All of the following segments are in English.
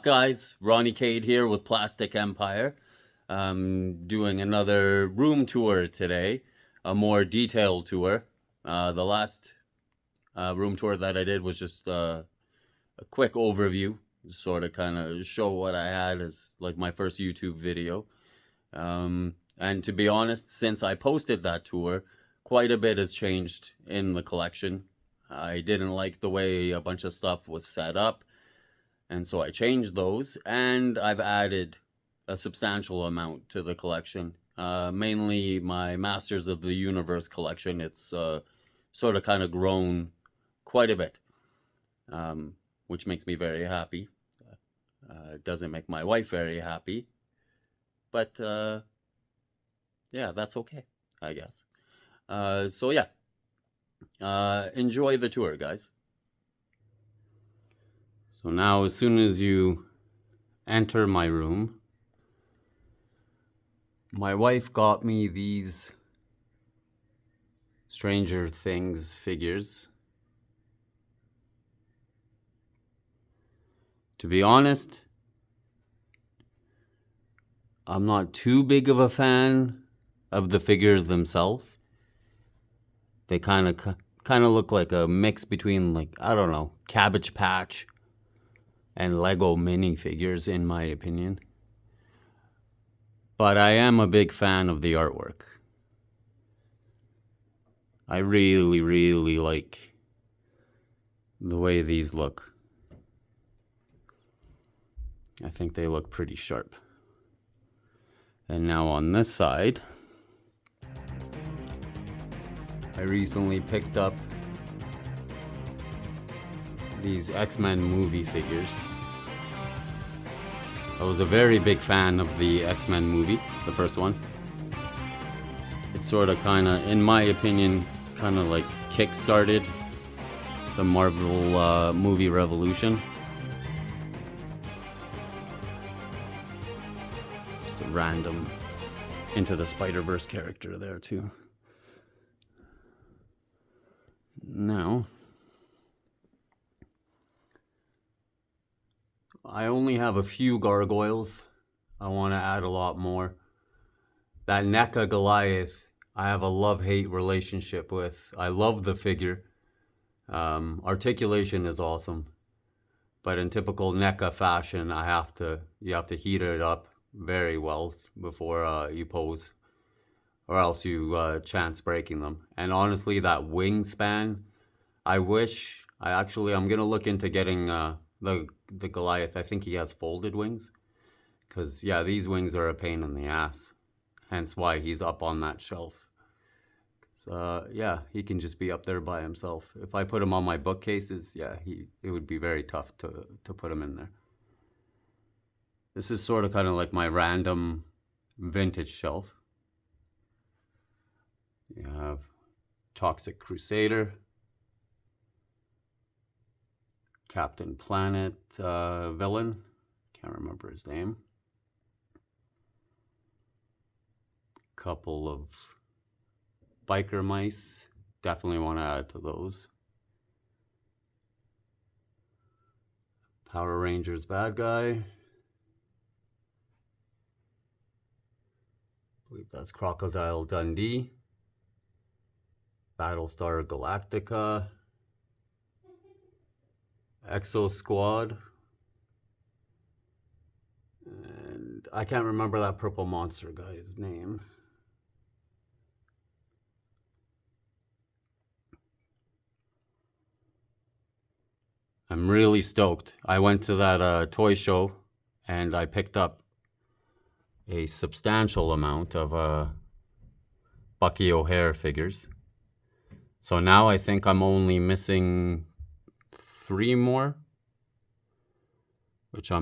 guys? Ronnie Cade here with Plastic Empire. Doing another room tour today, a more detailed tour. The last room tour that I did was just a quick overview, sort of kind of show what I had as like my first YouTube video. And to be honest, since I posted that tour, quite a bit has changed in the collection. I didn't like the way a bunch of stuff was set up, and so I changed those, and I've added a substantial amount to the collection. Mainly my Masters of the Universe collection. It's sort of kind of grown quite a bit, which makes me very happy. It doesn't make my wife very happy, but yeah, that's okay, I guess. So yeah, enjoy the tour, guys. So now, as soon as you enter my room, my wife got me these Stranger Things figures. To be honest, I'm not too big of a fan of the figures themselves. They kind of look like a mix between, like, I don't know, Cabbage Patch and Lego minifigures, in my opinion. But I am a big fan of the artwork. I really, really like the way these look. I think they look pretty sharp. And now on this side, I recently picked up these X-Men movie figures. I was a very big fan of the X-Men movie, the first one. It sort of in my opinion, kind of like kick-started the Marvel movie revolution. Just a random Into the Spider-Verse character there too. Now, I only have a few gargoyles. I want to add a lot more. That NECA Goliath, I have a love-hate relationship with. I love the figure. Articulation is awesome. But in typical NECA fashion, you have to heat it up very well before you pose, or else you chance breaking them. And honestly, that wingspan, I'm gonna look into getting the Goliath. I think he has folded wings, because yeah, these wings are a pain in the ass. Hence why he's up on that shelf. Yeah, he can just be up there by himself. If I put him on my bookcases, yeah, it would be very tough to put him in there. This is sort of kind of like my random vintage shelf. You have Toxic Crusader, Captain Planet villain, can't remember his name. Couple of biker mice, definitely want to add to those. Power Rangers bad guy, I believe that's Crocodile Dundee. Battlestar Galactica, Exo Squad, and I can't remember that purple monster guy's name. I'm really stoked. I went to that toy show and I picked up a substantial amount of Bucky O'Hare figures. So now I think I'm only missing 3 more, which I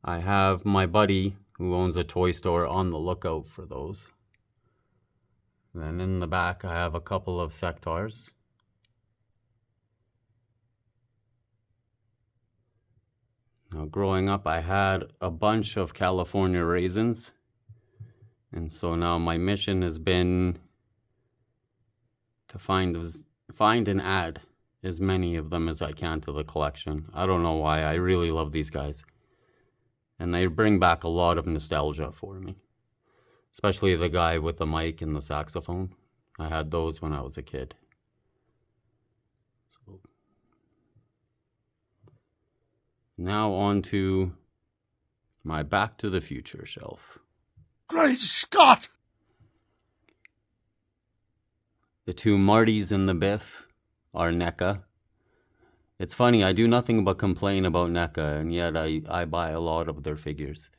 have my buddy who owns a toy store on the lookout for those. Then in the back I have a couple of sectars. Now, growing up, I had a bunch of California Raisins, and so now my mission has been to find and add as many of them as I can to the collection. I don't know why. I really love these guys. And they bring back a lot of nostalgia for me. Especially the guy with the mic and the saxophone. I had those when I was a kid. So now on to my Back to the Future shelf. Great Scott! The two Martys in the Biff are NECA. It's funny, I do nothing but complain about NECA, and yet I buy a lot of their figures.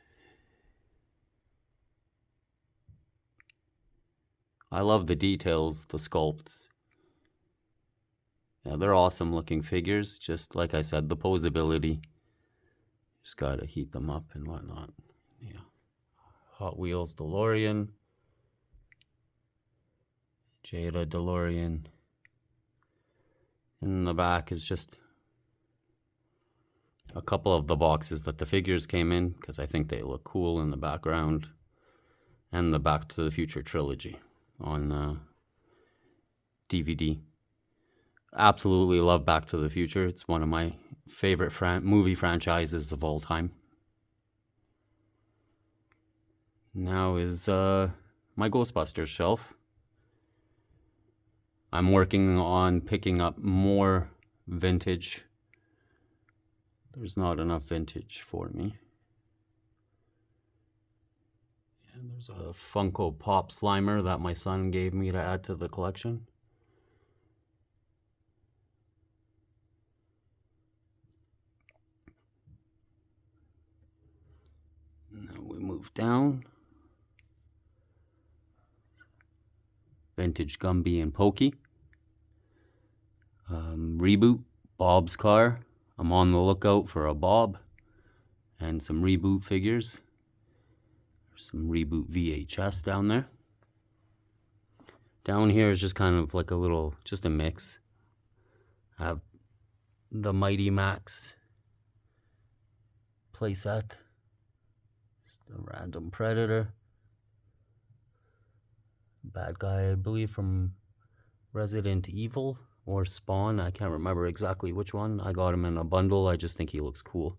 I love the details, the sculpts. Yeah, they're awesome looking figures. Just like I said, the posability. Just gotta heat them up and whatnot. Yeah. Hot Wheels DeLorean. Jada DeLorean. In the back is just a couple of the boxes that the figures came in, because I think they look cool in the background. And the Back to the Future trilogy on DVD. Absolutely love Back to the Future. It's one of my favorite movie franchises of all time. Now is my Ghostbusters shelf. I'm working on picking up more vintage. There's not enough vintage for me. And there's a Funko Pop Slimer that my son gave me to add to the collection. Now we move down. Vintage Gumby and Pokey. Reboot, Bob's car. I'm on the lookout for a Bob and some Reboot figures. There's some Reboot VHS down there. Down here is just kind of like a little, just a mix. I have the Mighty Max playset. Just a random Predator. Bad guy, I believe, from Resident Evil or Spawn. I can't remember exactly which one. I got him in a bundle. I just think he looks cool.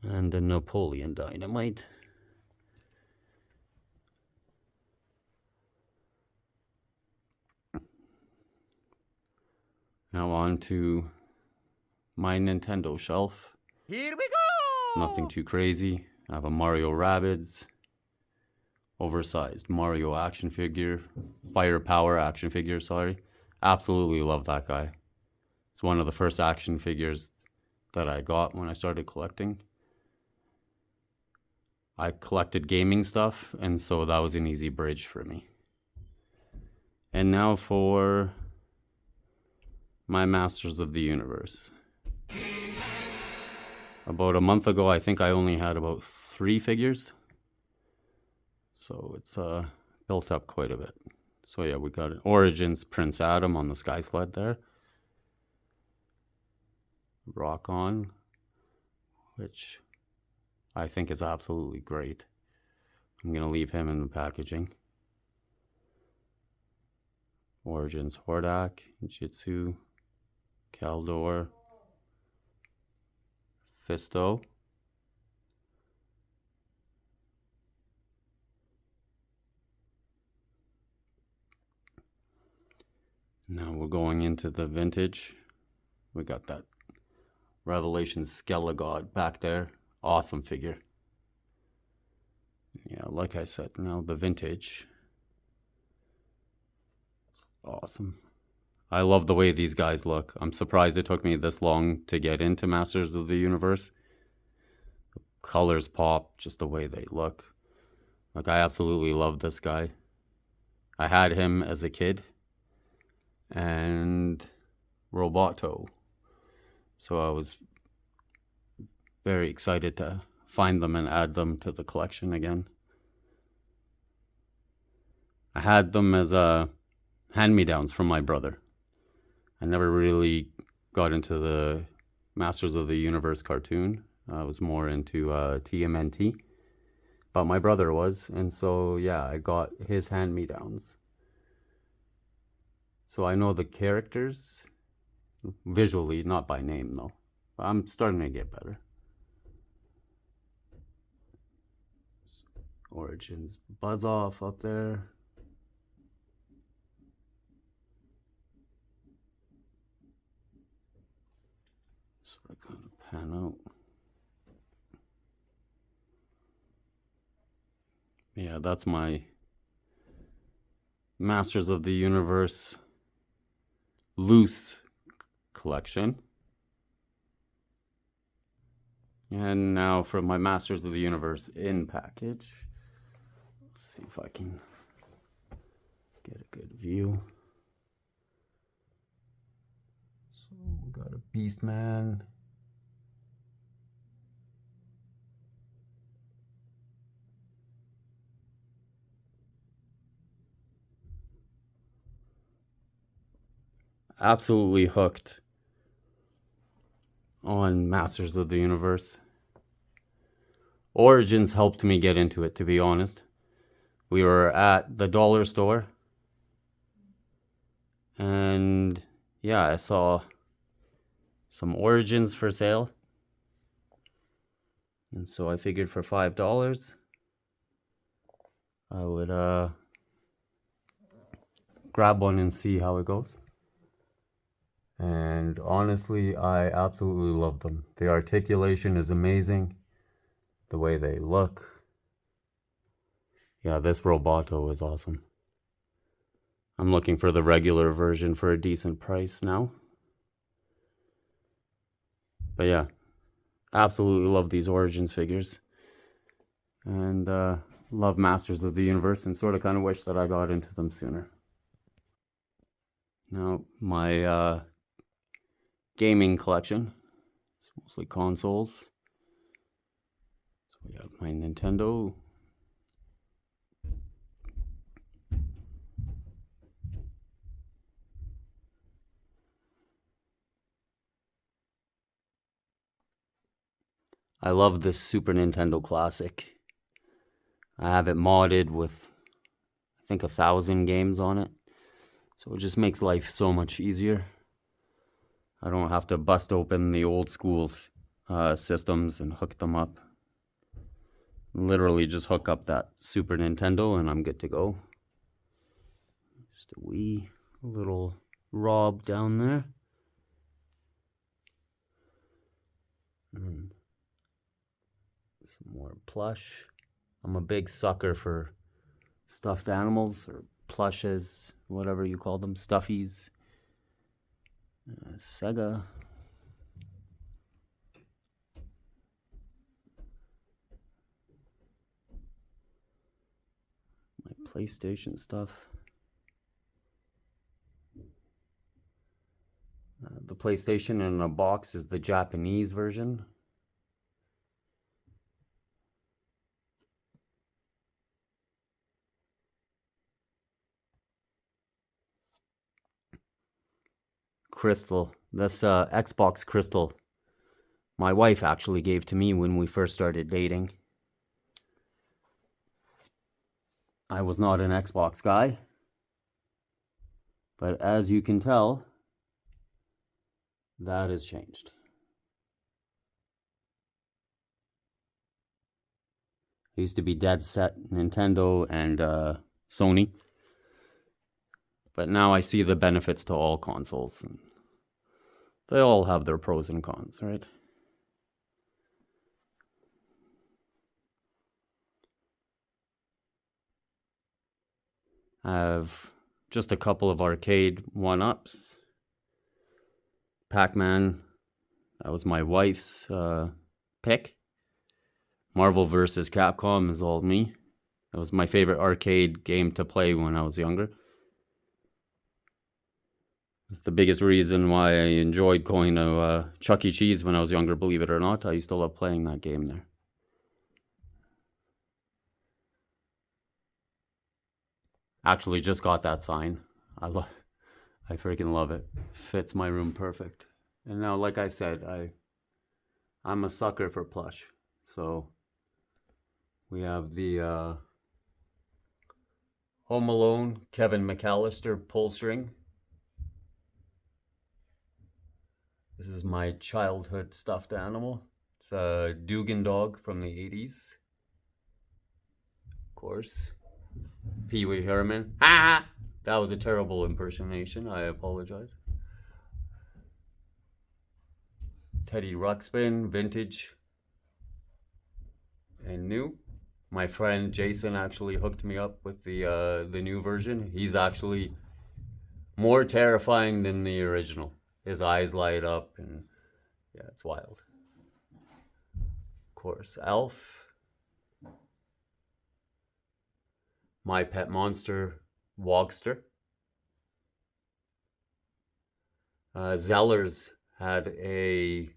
And a Napoleon Dynamite. Now on to my Nintendo shelf. Here we go! Nothing too crazy. I have a Mario Rabbids. Oversized Mario action figure. Firepower action figure, sorry. Absolutely love that guy. It's one of the first action figures that I got when I started collecting. I collected gaming stuff, and so that was an easy bridge for me. And now for my Masters of the Universe. About a month ago, I think I only had about 3 figures. So it's built up quite a bit. So yeah, we got Origins Prince Adam on the Sky Sled there. Rock On, which I think is absolutely great. I'm going to leave him in the packaging. Origins Hordak, Jitsu, Kaldor, Fisto. Now we're going into the vintage. We got that Revelation Skelegod back there. Awesome figure. Yeah, like I said, now the vintage. Awesome. I love the way these guys look. I'm surprised it took me this long to get into Masters of the Universe. The colors pop, just the way they look. Like, I absolutely love this guy. I had him as a kid. And Roboto. So I was very excited to find them and add them to the collection again. I had them as hand-me-downs from my brother. I never really got into the Masters of the Universe cartoon. I was more into TMNT. But my brother was, and so yeah, I got his hand-me-downs. So I know the characters, Visually, not by name though. I'm starting to get better. Origins Buzz Off up there. So I kind of pan out. Yeah, that's my Masters of the Universe loose collection. And now for my Masters of the Universe in package. Let's see if I can get a good view. So we got a Beastman. Absolutely hooked on Masters of the Universe. Origins helped me get into it, to be honest. We were at the dollar store, and yeah, I saw some Origins for sale. And so I figured for $5, I would grab one and see how it goes. And honestly, I absolutely love them. The articulation is amazing. The way they look. Yeah, this Roboto is awesome. I'm looking for the regular version for a decent price now. But yeah, absolutely love these Origins figures. And love Masters of the Universe, and sort of kind of wish that I got into them sooner. Now, my gaming collection. It's mostly consoles. So we have my Nintendo. I love this Super Nintendo Classic. I have it modded with, I think, 1,000 games on it. So it just makes life so much easier. I don't have to bust open the old school systems and hook them up. Literally just hook up that Super Nintendo and I'm good to go. Just a wee little Rob down there. And some more plush. I'm a big sucker for stuffed animals or plushes, whatever you call them, stuffies. Sega. My PlayStation stuff. The PlayStation in a box is the Japanese version. Crystal. That's Xbox Crystal. My wife actually gave to me when we first started dating. I was not an Xbox guy. But as you can tell, that has changed. I used to be dead set Nintendo and Sony. But now I see the benefits to all consoles. And they all have their pros and cons, right? I have just a couple of arcade one-ups. Pac-Man, that was my wife's pick. Marvel vs. Capcom is all me. That was my favorite arcade game to play when I was younger. It's the biggest reason why I enjoyed going to Chuck E. Cheese when I was younger, believe it or not. I used to love playing that game there. Actually, just got that sign. I freaking love it. Fits my room perfect. And now, like I said, I'm a sucker for plush. So we have the Home Alone Kevin McAllister pull string. This is my childhood stuffed animal. It's a Dugan dog from the 80s, of course. Pee Wee Herman. Ah! That was a terrible impersonation. I apologize. Teddy Ruxpin, vintage and new. My friend Jason actually hooked me up with the new version. He's actually more terrifying than the original. His eyes light up, and yeah, it's wild. Of course, Elf. My Pet Monster, Wogster. Zellers had a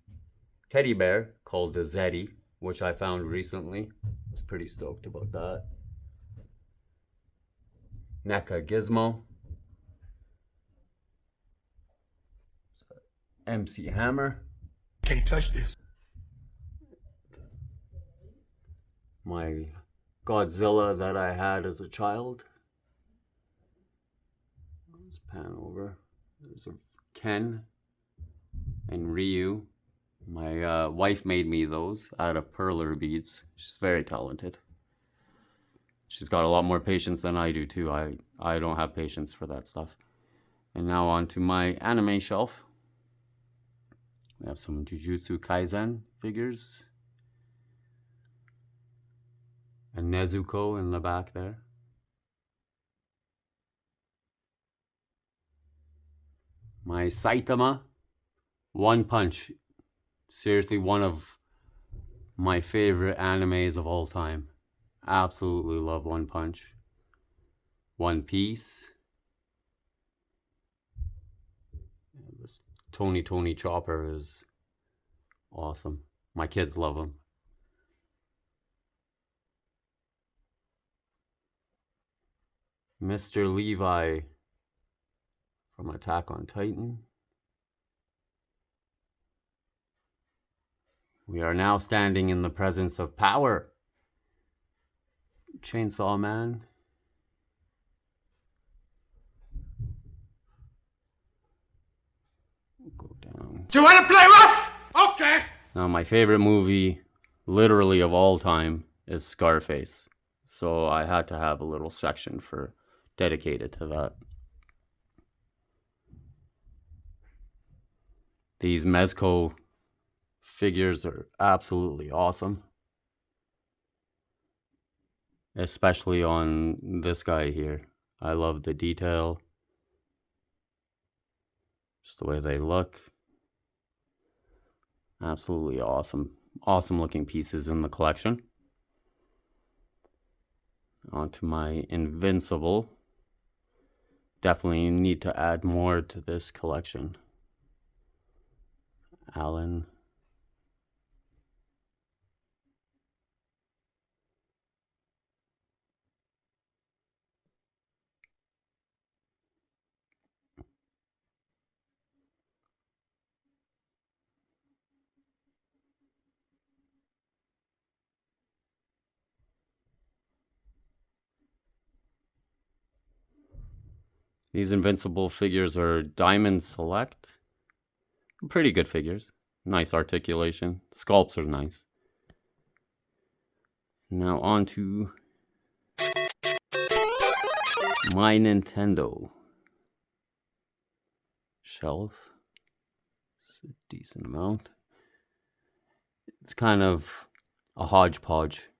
teddy bear called the Zeddy, which I found recently. I was pretty stoked about that. NECA Gizmo. MC Hammer. Can't touch this. My Godzilla that I had as a child. Let's pan over. There's a Ken and Ryu. My wife made me those out of perler beads. She's very talented. She's got a lot more patience than I do too. I don't have patience for that stuff. And now on to my anime shelf. We have some Jujutsu Kaisen figures. And Nezuko in the back there. My Saitama One Punch. Seriously, one of my favorite animes of all time. Absolutely love One Punch. One Piece. This Tony Chopper is awesome. My kids love him. Mr. Levi from Attack on Titan. We are now standing in the presence of power. Chainsaw Man. We'll go down. Do you want to play rough? Okay. Now, my favorite movie, literally of all time, is Scarface. So I had to have a little section dedicated to that. These Mezco figures are absolutely awesome. Especially on this guy here. I love the detail. Just the way they look. Absolutely awesome. Awesome looking pieces in the collection. On to my Invincible. Definitely need to add more to this collection. Alan. These Invincible figures are Diamond Select. Pretty good figures. Nice articulation. Sculpts are nice. Now on to my Nintendo shelf. It's a decent amount. It's kind of a hodgepodge.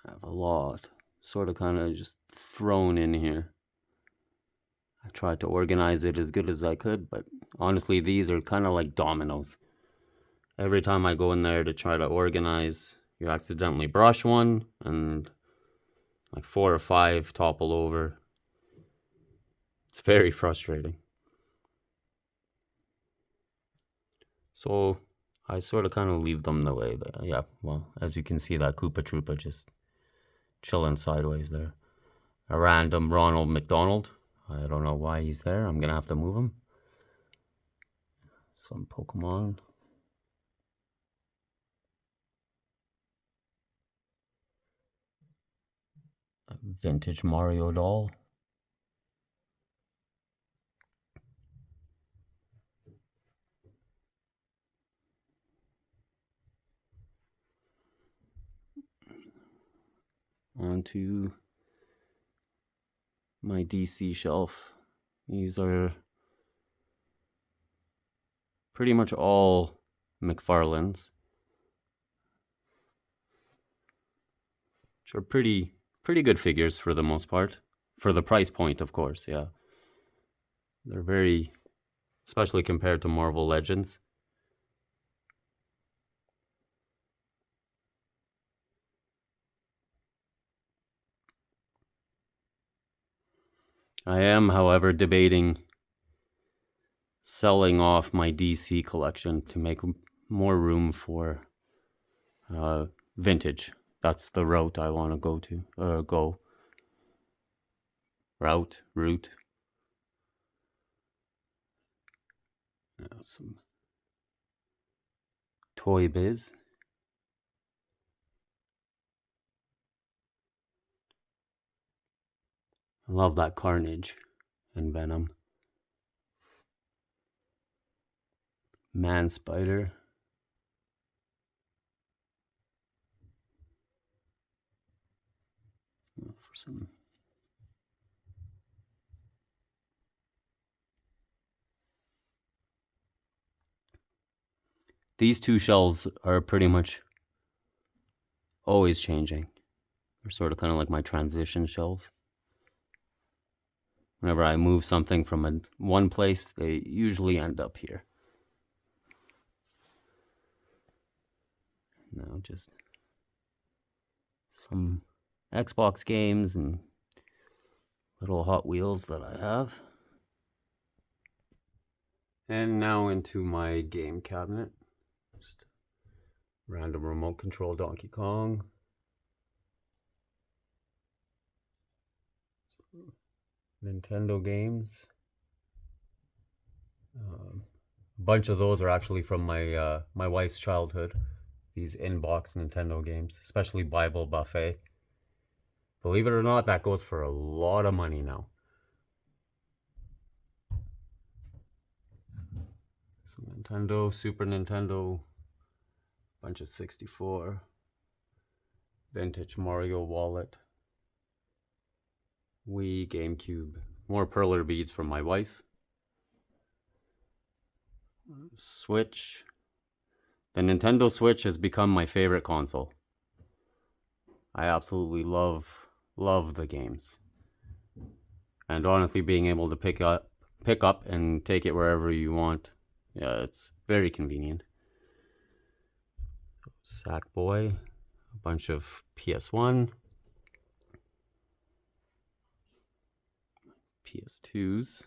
I have a lot. Sort of kind of just thrown in here. I tried to organize it as good as I could, but honestly, these are kind of like dominoes. Every time I go in there to try to organize, you accidentally brush one, and like 4 or 5 topple over. It's very frustrating. So I sort of kind of leave them the way that, yeah, well, as you can see, that Koopa Troopa just chilling sideways there. A random Ronald McDonald. I don't know why he's there. I'm going to have to move him. Some Pokemon. A vintage Mario doll. onto my DC shelf. These are pretty much all McFarlane's, which are pretty good figures for the most part. For the price point, of course, yeah. They're very, especially compared to Marvel Legends. I am, however, debating selling off my DC collection to make more room for vintage. That's the route I want to go. Route. Now some Toy Biz. I love that Carnage and Venom. Man Spider. For some these two shelves are pretty much always changing. They're sort of kind of like my transition shelves. Whenever I move something from one place, they usually end up here. Now just some Xbox games and little Hot Wheels that I have. And now into my game cabinet. Just random remote control Donkey Kong. Nintendo games. A bunch of those are actually from my my wife's childhood. These in-box Nintendo games, especially Bible Buffet. Believe it or not, that goes for a lot of money now. So Nintendo, Super Nintendo, bunch of 64, vintage Mario wallet, Wii, GameCube, more perler beads from my wife, Switch. The Nintendo Switch has become my favorite console. I absolutely love the games. And honestly, being able to pick up and take it wherever you want, yeah, it's very convenient. Sackboy, a bunch of PS1, PS2s,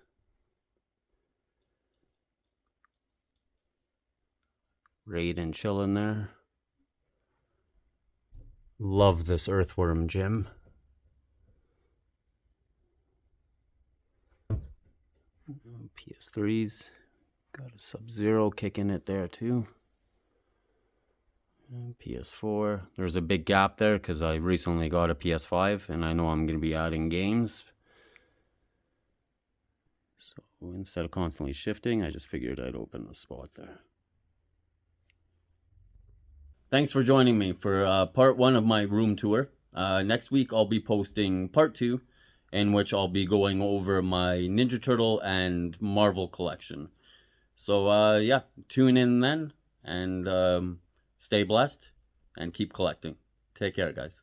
Raid and chill in there. Love this Earthworm Jim. PS3s, got a Sub-Zero kicking it there too. And PS4, there's a big gap there because I recently got a PS5 and I know I'm going to be adding games. So instead of constantly shifting, I just figured I'd open the spot there. Thanks for joining me for part 1 of my room tour. Next week I'll be posting part 2, in which I'll be going over my Ninja Turtle and Marvel collection. So yeah, tune in then, and stay blessed and keep collecting. Take care, guys.